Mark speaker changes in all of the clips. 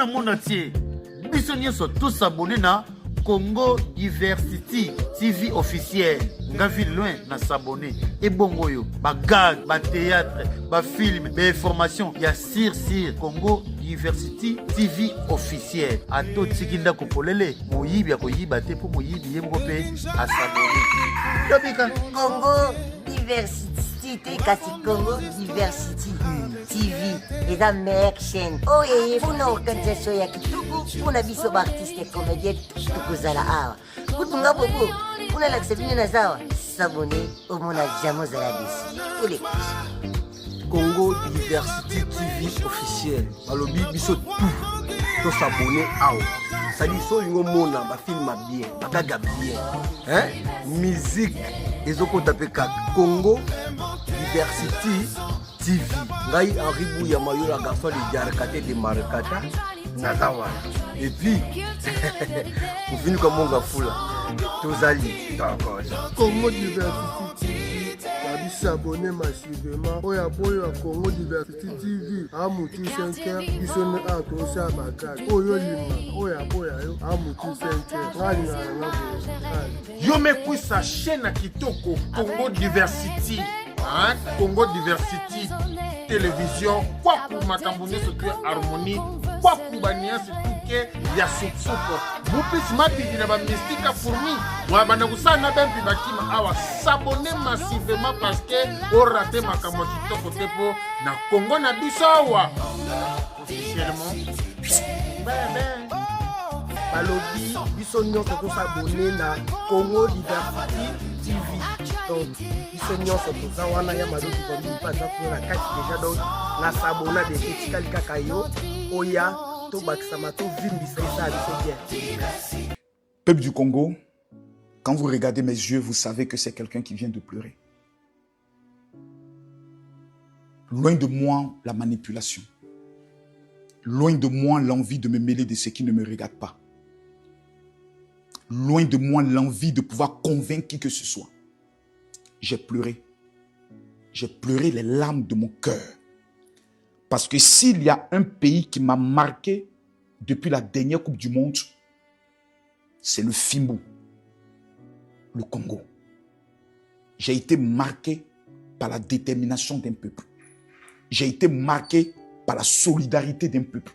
Speaker 1: mon atier. Bisogna tous s'abonner na Congo Diversity TV officiel. Ngavi loin na s'abonner. Et bongo yo, ba gag, ba théâtre, ba film, ba information. Ya sir Congo Diversity TV officiel. Ato tikinda kopolele. Moyibi ya koyiba te po moyibi yemgo pe a s'abonner. Tobika
Speaker 2: Congo Diversity kasi Congo Diversity TV est la meilleure chaîne. Oh et pour une organisation ya kituku, pour na biso ba artiste comédien tukozala awa. Kutunga bobo, pour la accepter na zawa. S'abonner au mona jamo zala desi. Tous les
Speaker 3: Congo Diversity TV officiel. Alobi biso tout s'abonner awa. Ça dit so lingo mona ba film bien, ba gaga bien. Hein? Musique ezoko tapeka Congo Diversity TV. Ngai Henri Bouya Mayola garçon de Diarakate de Marakata Nazawa. Et puis vous venez comme mon gafoula. Tozali d'accord.
Speaker 4: Congo Diversity TV. Tabi s'abonner massivement. Oya boyo à Congo Diversity TV. Amuti 5h. Bisone a tosa bakati. Oyo lima. Oya boya yo. Amuti 5h. Ngani ngana ngabo.
Speaker 5: Yo me sa chaîne à Kitoko Congo Diversity. Hein? Congo Diversity télévision quoi pour makambone ce que harmonie quoi pour bania ce que ya soupsopo bupis mati na ba mystique fourmi wa bana kusana bempi bakima awa s'abonner massivement parce que on raté makambo kitoko tepo na Congo na biso awa officiellement
Speaker 3: balobi biso nyonso to s'abonner na Congo Diversity TV. Donc biso nyonso toza wana ya madoki komi pa za kuna kati déjà donc na s'abonner de etikali kaka yo oya to bakisama to vimbisa isa biso bien.
Speaker 6: Peuple du Congo, quand vous regardez mes yeux, vous savez que c'est quelqu'un qui vient de pleurer. Loin de moi la manipulation. Loin de moi l'envie de me mêler de ce qui ne me regarde pas. Loin de moi l'envie de pouvoir convaincre qui que ce soit. J'ai pleuré. J'ai pleuré les larmes de mon cœur. Parce que s'il y a un pays qui m'a marqué depuis la dernière Coupe du Monde, c'est le Fimbu, le Congo. J'ai été marqué par la détermination d'un peuple. J'ai été marqué par la solidarité d'un peuple.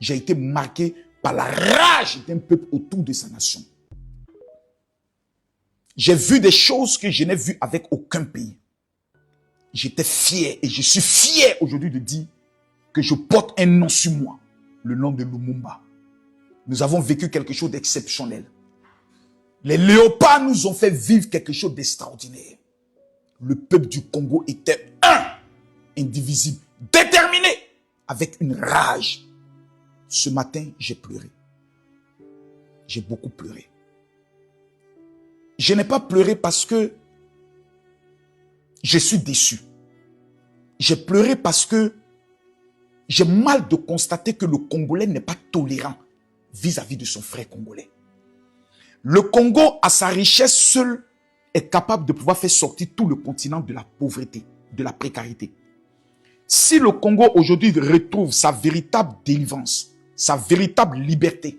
Speaker 6: J'ai été marqué par la rage d'un peuple autour de sa nation. J'ai vu des choses que je n'ai vues avec aucun pays. J'étais fier et je suis fier aujourd'hui de dire que je porte un nom sur moi, le nom de Lumumba. Nous avons vécu quelque chose d'exceptionnel. Les léopards nous ont fait vivre quelque chose d'extraordinaire. Le peuple du Congo était un, indivisible, déterminé, avec une rage. Ce matin, j'ai pleuré. J'ai beaucoup pleuré. Je n'ai pas pleuré parce que je suis déçu. J'ai pleuré parce que j'ai mal de constater que le Congolais n'est pas tolérant vis-à-vis de son frère congolais. Le Congo, à sa richesse seul, est capable de pouvoir faire sortir tout le continent de la pauvreté, de la précarité. Si le Congo aujourd'hui retrouve sa véritable délivrance, sa véritable liberté,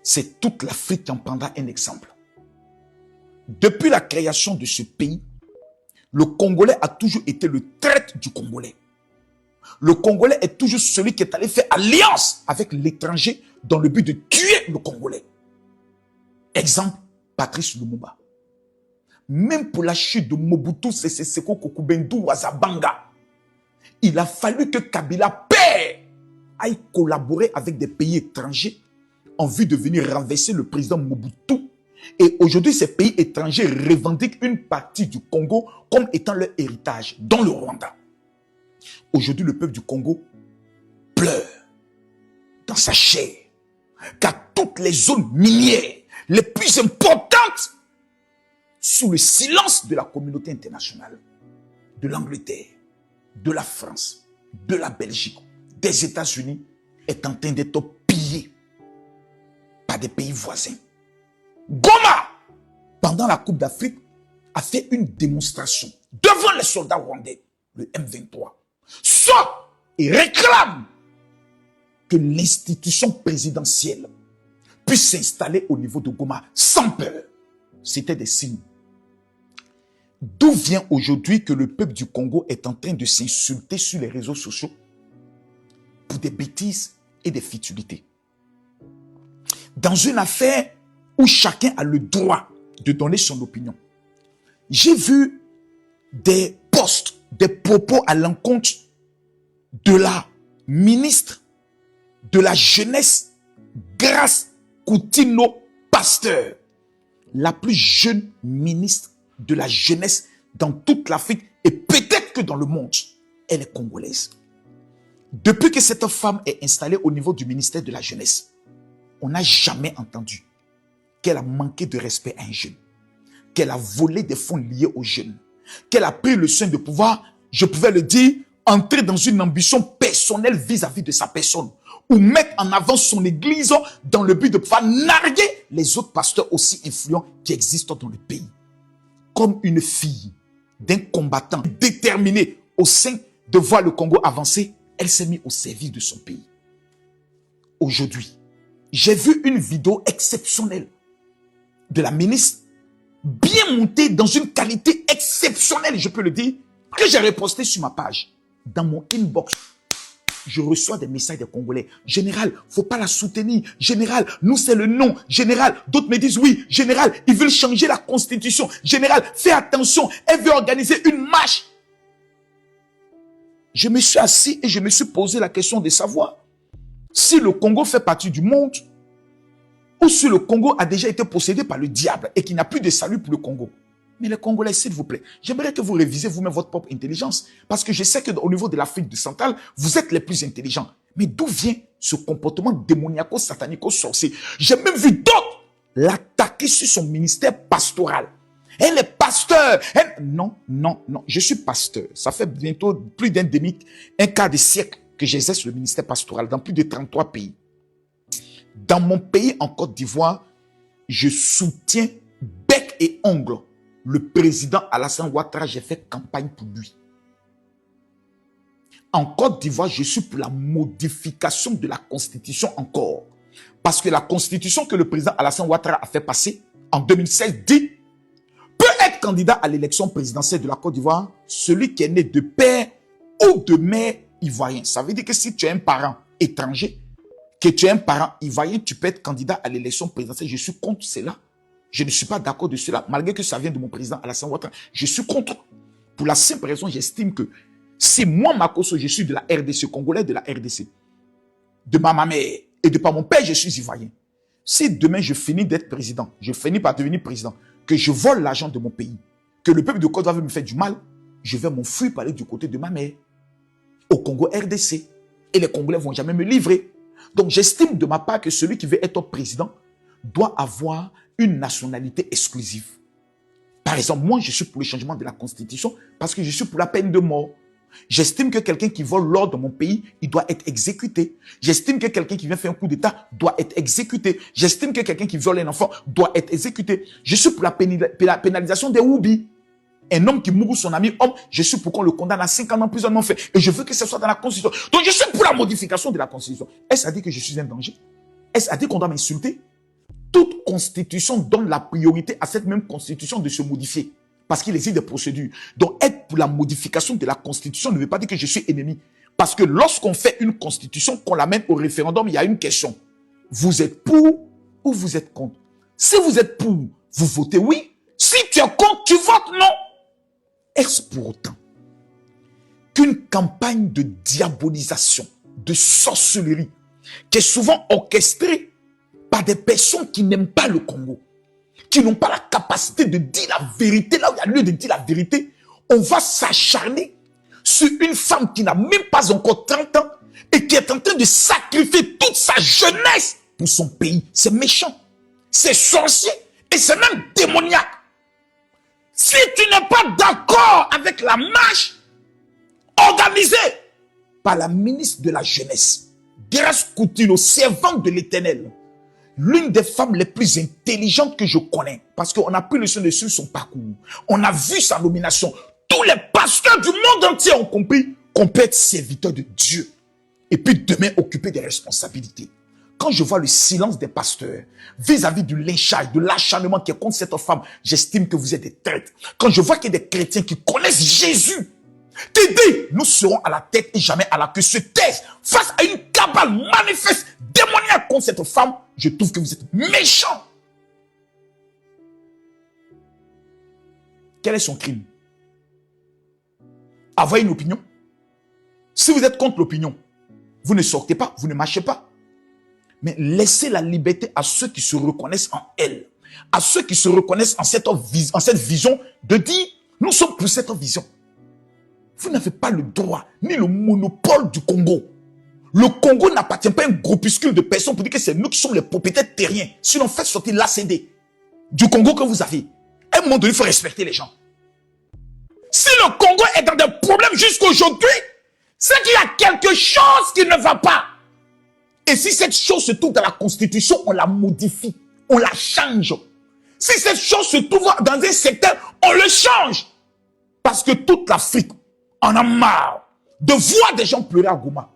Speaker 6: c'est toute l'Afrique qui en prendra un exemple. Depuis la création de ce pays, le Congolais a toujours été le traître du Congolais. Le Congolais est toujours celui qui est allé faire alliance avec l'étranger dans le but de tuer le Congolais. Exemple, Patrice Lumumba. Même pour la chute de Mobutu Sese Seko Kukubendu Wazabanga, il a fallu que Kabila père aille collaborer avec des pays étrangers en vue de venir renverser le président Mobutu. Et aujourd'hui, ces pays étrangers revendiquent une partie du Congo comme étant leur héritage, dont le Rwanda. Aujourd'hui, le peuple du Congo pleure dans sa chair, car toutes les zones minières les plus importantes, sous le silence de la communauté internationale, de l'Angleterre, de la France, de la Belgique, des États-Unis, est en train d'être pillée par des pays voisins. Goma, pendant la Coupe d'Afrique, a fait une démonstration devant les soldats rwandais, le M23. Sort et réclame que l'institution présidentielle puisse s'installer au niveau de Goma sans peur. C'était des signes. D'où vient aujourd'hui que le peuple du Congo est en train de s'insulter sur les réseaux sociaux pour des bêtises et des futilités? Dans une affaire où chacun a le droit de donner son opinion. J'ai vu des posts, des propos à l'encontre de la ministre de la jeunesse, Grace Coutinho Pasteur, la plus jeune ministre de la jeunesse dans toute l'Afrique et peut-être que dans le monde. Elle est congolaise. Depuis que cette femme est installée au niveau du ministère de la jeunesse, on n'a jamais entendu qu'elle a manqué de respect à un jeune, qu'elle a volé des fonds liés aux jeunes, qu'elle a pris le soin de pouvoir, je pouvais le dire, entrer dans une ambition personnelle vis-à-vis de sa personne, ou mettre en avant son église dans le but de pouvoir narguer les autres pasteurs aussi influents qui existent dans le pays. Comme une fille d'un combattant déterminé au sein de voir le Congo avancer, elle s'est mise au service de son pays. Aujourd'hui, j'ai vu une vidéo exceptionnelle de la ministre, bien montée dans une qualité exceptionnelle, je peux le dire, que j'ai reposté sur ma page. Dans mon inbox, je reçois des messages des Congolais. Général, faut pas la soutenir. Général, nous c'est le non. Général, d'autres me disent oui. Général, ils veulent changer la constitution. Général, fais attention. Elle veut organiser une marche. Je me suis assis et je me suis posé la question de savoir si le Congo fait partie du monde ou si le Congo a déjà été possédé par le diable et qu'il n'y a plus de salut pour le Congo. Mais les Congolais, s'il vous plaît, j'aimerais que vous révisez vous-même votre propre intelligence. Parce que je sais qu'au niveau de l'Afrique centrale, vous êtes les plus intelligents. Mais d'où vient ce comportement démoniaco-satanico-sorcier? J'ai même vu d'autres l'attaquer sur son ministère pastoral. Elle est pasteur. Non. Je suis pasteur. Ça fait bientôt plus un quart de siècle que j'exerce le ministère pastoral dans plus de 33 pays. Dans mon pays, en Côte d'Ivoire, je soutiens bec et ongle le président Alassane Ouattara. J'ai fait campagne pour lui. En Côte d'Ivoire, je suis pour la modification de la constitution encore. Parce que la constitution que le président Alassane Ouattara a fait passer en 2016 dit peut être candidat à l'élection présidentielle de la Côte d'Ivoire celui qui est né de père ou de mère ivoirien. Ça veut dire que si tu es un parent étranger, que tu es un parent ivoirien, tu peux être candidat à l'élection présidentielle. Je suis contre cela. Je ne suis pas d'accord de cela, malgré que ça vient de mon président Alassane Ouattara. Je suis contre. Pour la simple raison, j'estime que si moi, Makosso, je suis de la RDC, Congolais de la RDC, de ma maman et de par mon père, je suis ivoirien. Si demain je finis d'être président, je finis par devenir président, que je vole l'argent de mon pays, que le peuple de Côte d'Ivoire veut me faire du mal, je vais m'enfuir par aller du côté de ma mère, au Congo RDC. Et les Congolais ne vont jamais me livrer. Donc j'estime de ma part que celui qui veut être président doit avoir une nationalité exclusive. Par exemple, moi je suis pour le changement de la constitution parce que je suis pour la peine de mort. J'estime que quelqu'un qui vole l'or dans mon pays, il doit être exécuté. J'estime que quelqu'un qui vient faire un coup d'État doit être exécuté. J'estime que quelqu'un qui viole un enfant doit être exécuté. Je suis pour la pénalisation des Woubi. Un homme qui mourut son ami homme, je suis pour qu'on le condamne à 5 ans d'emprisonnement fait. Et je veux que ce soit dans la Constitution. Donc je suis pour la modification de la Constitution. Est-ce à dire que je suis un danger? Est-ce à dire qu'on doit m'insulter? Toute constitution donne la priorité à cette même constitution de se modifier. Parce qu'il existe des procédures. Donc être pour la modification de la constitution ne veut pas dire que je suis ennemi. Parce que lorsqu'on fait une constitution, qu'on l'amène au référendum, il y a une question. Vous êtes pour ou vous êtes contre? Si vous êtes pour, vous votez oui. Si tu es contre, tu votes non. Est-ce pour autant qu'une campagne de diabolisation, de sorcellerie, qui est souvent orchestrée par des personnes qui n'aiment pas le Congo, qui n'ont pas la capacité de dire la vérité, là où il y a lieu de dire la vérité, on va s'acharner sur une femme qui n'a même pas encore 30 ans et qui est en train de sacrifier toute sa jeunesse pour son pays. C'est méchant, c'est sorcier et c'est même démoniaque. Si tu n'es pas d'accord avec la marche organisée par la ministre de la Jeunesse, Grace Coutinho, servante de l'Éternel, l'une des femmes les plus intelligentes que je connais, parce qu'on a pris le soin de suivre son parcours, on a vu sa nomination, tous les pasteurs du monde entier ont compris qu'on peut être serviteur de Dieu. et puis demain occuper des responsabilités. Quand je vois le silence des pasteurs vis-à-vis du lynchage, de l'acharnement qui est contre cette femme, j'estime que vous êtes des traîtres. Quand je vois qu'il y a des chrétiens qui connaissent Jésus, qui dit, nous serons à la tête et jamais à la queue, se taisent face à une cabale manifeste, démoniaque contre cette femme, je trouve que vous êtes méchants. Quel est son crime? Avoir une opinion? Si vous êtes contre l'opinion, vous ne sortez pas, vous ne marchez pas. Mais laissez la liberté à ceux qui se reconnaissent en elle, à ceux qui se reconnaissent en cette vision de dire, nous sommes pour cette vision. Vous n'avez pas le droit, ni le monopole du Congo. Le Congo n'appartient pas à un groupuscule de personnes pour dire que c'est nous qui sommes les propriétaires terriens. Sinon, faites sortir l'ACD du Congo que vous avez. À un moment donné, il faut respecter les gens. Si le Congo est dans des problèmes jusqu'aujourd'hui, c'est qu'il y a quelque chose qui ne va pas. Et si cette chose se trouve dans la Constitution, on la modifie, on la change. Si cette chose se trouve dans un secteur, on le change. Parce que toute l'Afrique en a marre de voir des gens pleurer à Goma.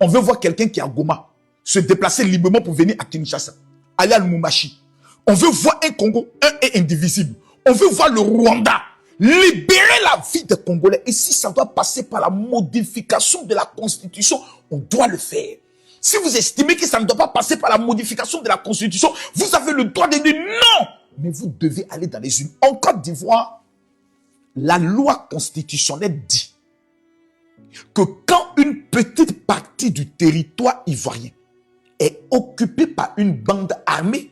Speaker 6: On veut voir quelqu'un qui est à Goma se déplacer librement pour venir à Kinshasa, aller à Lubumbashi. On veut voir un Congo, un et indivisible. On veut voir le Rwanda libérer la vie des Congolais. Et si ça doit passer par la modification de la Constitution, on doit le faire. Si vous estimez que ça ne doit pas passer par la modification de la Constitution, vous avez le droit de dire non. Mais vous devez aller dans les urnes. En Côte d'Ivoire, la loi constitutionnelle dit que quand une petite partie du territoire ivoirien est occupée par une bande armée,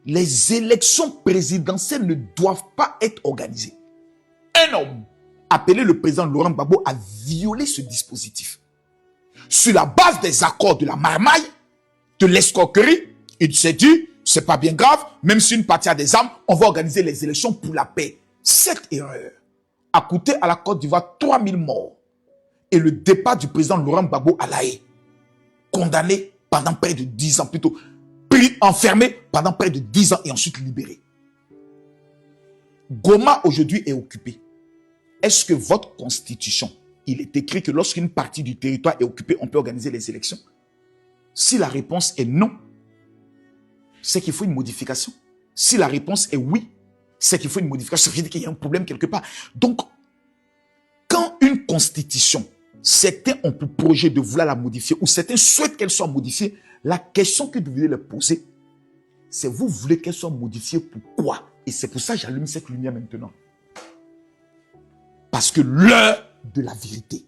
Speaker 6: les élections présidentielles ne doivent pas être organisées. Un homme, appelé le président Laurent Gbagbo, a violé ce dispositif. Sur la base des accords de la marmaille, de l'escroquerie, il s'est dit, c'est pas bien grave, même si une partie a des armes, on va organiser les élections pour la paix. Cette erreur a coûté à la Côte d'Ivoire 3000 morts et le départ du président Laurent Gbagbo à La Haye, condamné pendant près de 10 ans, plutôt pris enfermé pendant près de 10 ans et ensuite libéré. Goma aujourd'hui est occupé. Est-ce que votre constitution, il est écrit que lorsqu'une partie du territoire est occupée, on peut organiser les élections? Si la réponse est non, c'est qu'il faut une modification. Si la réponse est oui, c'est qu'il faut une modification. Ça veut dire qu'il y a un problème quelque part. Donc, quand une constitution, certains ont pour projet de vouloir la modifier ou certains souhaitent qu'elle soit modifiée, la question que vous devez leur poser, c'est vous voulez qu'elle soit modifiée pourquoi? Et c'est pour ça que j'allume cette lumière maintenant. Parce que l'heure de la vérité,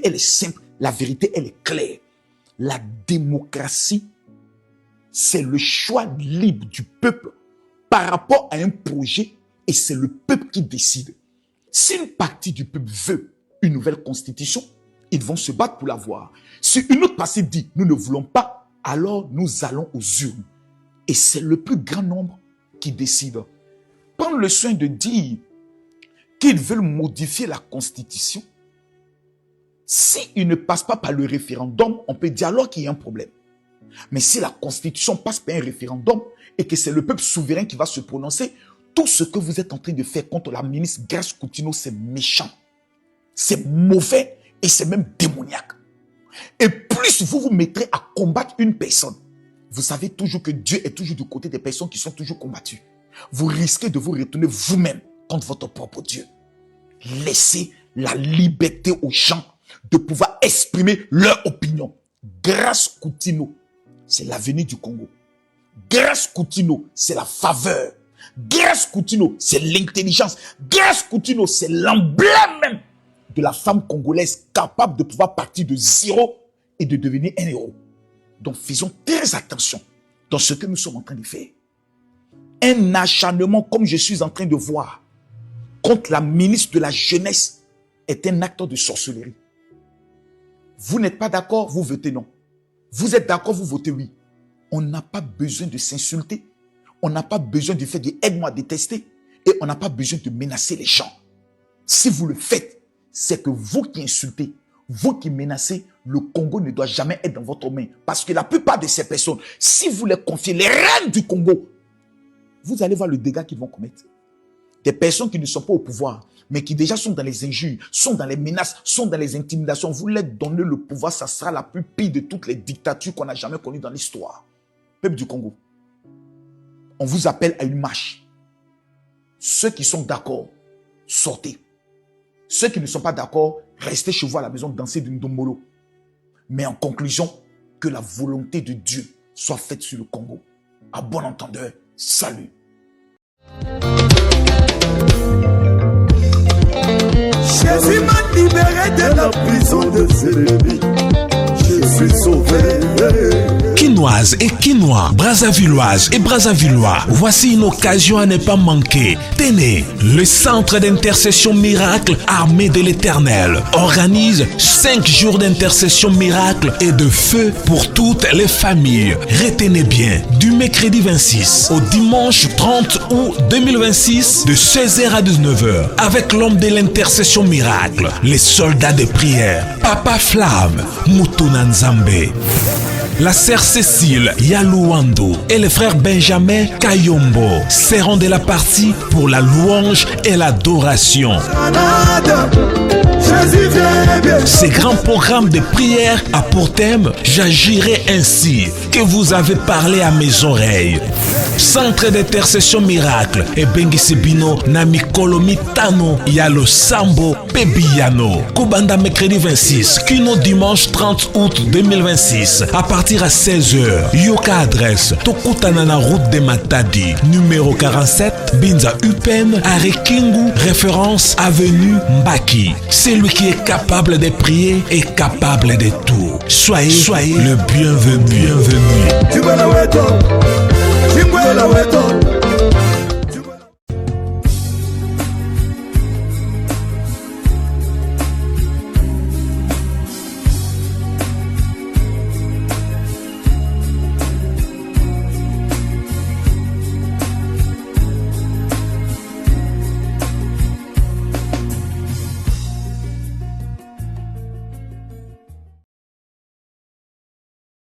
Speaker 6: elle est simple, la vérité, elle est claire. La démocratie, c'est le choix libre du peuple par rapport à un projet et c'est le peuple qui décide. Si une partie du peuple veut une nouvelle constitution, ils vont se battre pour l'avoir. Si une autre partie dit nous ne voulons pas, alors nous allons aux urnes. Et c'est le plus grand nombre qui décide. Prendre le soin de dire qu'ils veulent modifier la constitution, s'ils ne passent pas par le référendum, on peut dire alors qu'il y a un problème. Mais si la constitution passe par un référendum et que c'est le peuple souverain qui va se prononcer, tout ce que vous êtes en train de faire contre la ministre Grace Coutinho, c'est méchant, c'est mauvais et c'est même démoniaque. Et plus vous vous mettrez à combattre une personne, vous savez toujours que Dieu est toujours du côté des personnes qui sont toujours combattues. Vous risquez de vous retourner vous-même contre votre propre Dieu. Laissez la liberté aux gens de pouvoir exprimer leur opinion. Grace Coutinho, c'est l'avenir du Congo. Grace Coutinho, c'est la faveur. Grace Coutinho, c'est l'intelligence. Grace Coutinho, c'est l'emblème même de la femme congolaise capable de pouvoir partir de zéro et de devenir un héros. Donc faisons très attention dans ce que nous sommes en train de faire. Un acharnement comme je suis en train de voir contre la ministre de la Jeunesse est un acte de sorcellerie. Vous n'êtes pas d'accord, vous votez non. Vous êtes d'accord, vous votez oui. On n'a pas besoin de s'insulter. On n'a pas besoin de faire des aide-moi à détester. Et on n'a pas besoin de menacer les gens. Si vous le faites, c'est que vous qui insultez, vous qui menacez, le Congo ne doit jamais être dans votre main. Parce que la plupart de ces personnes, si vous les confiez les reines du Congo, vous allez voir le dégât qu'ils vont commettre. Des personnes qui ne sont pas au pouvoir, mais qui déjà sont dans les injures, sont dans les menaces, sont dans les intimidations. Vous leur donnez le pouvoir, ça sera la plus pire de toutes les dictatures qu'on a jamais connues dans l'histoire. Peuple du Congo, on vous appelle à une marche. Ceux qui sont d'accord, sortez. Ceux qui ne sont pas d'accord, restez chez vous à la maison, danser d'une dombolo. Mais en conclusion, que la volonté de Dieu soit faite sur le Congo. À bon entendeur, salut.
Speaker 7: Jésus m'a libéré de la prison de Sérébi. Je suis sauvé.
Speaker 8: Quinoises et Quinois, Brazzavilloises et Brazzavillois, voici une occasion à ne pas manquer. Tenez, le Centre d'intercession miracle Armée de l'Éternel organise 5 jours d'intercession miracle et de feu pour toutes les familles. Retenez bien, du mercredi 26 au dimanche 30 août 2026 de 16h à 19h avec l'homme de l'intercession miracle, les soldats de prière, Papa Flamme, Mutuna Nzambe. La sœur Cécile Yalouando et le frère Benjamin Kayombo seront de la partie pour la louange et l'adoration. Ces grands programmes de prière a pour thème « J'agirai ainsi que vous avez parlé à mes oreilles ». Centre d'intercession miracle et Bengisibino na mikolo mitano Yalo Sambo Pebiyano. Kubanda mercredi 26, Kino dimanche 30 août 2026 à partir à 16h. Yoka adresse Tokutana na route de Matadi, numéro 47, Binza Upen, Arekingu, référence avenue Mbaki. Celui qui est capable de prier est capable de tout. Soyez le bienvenu.
Speaker 7: Chingwela weto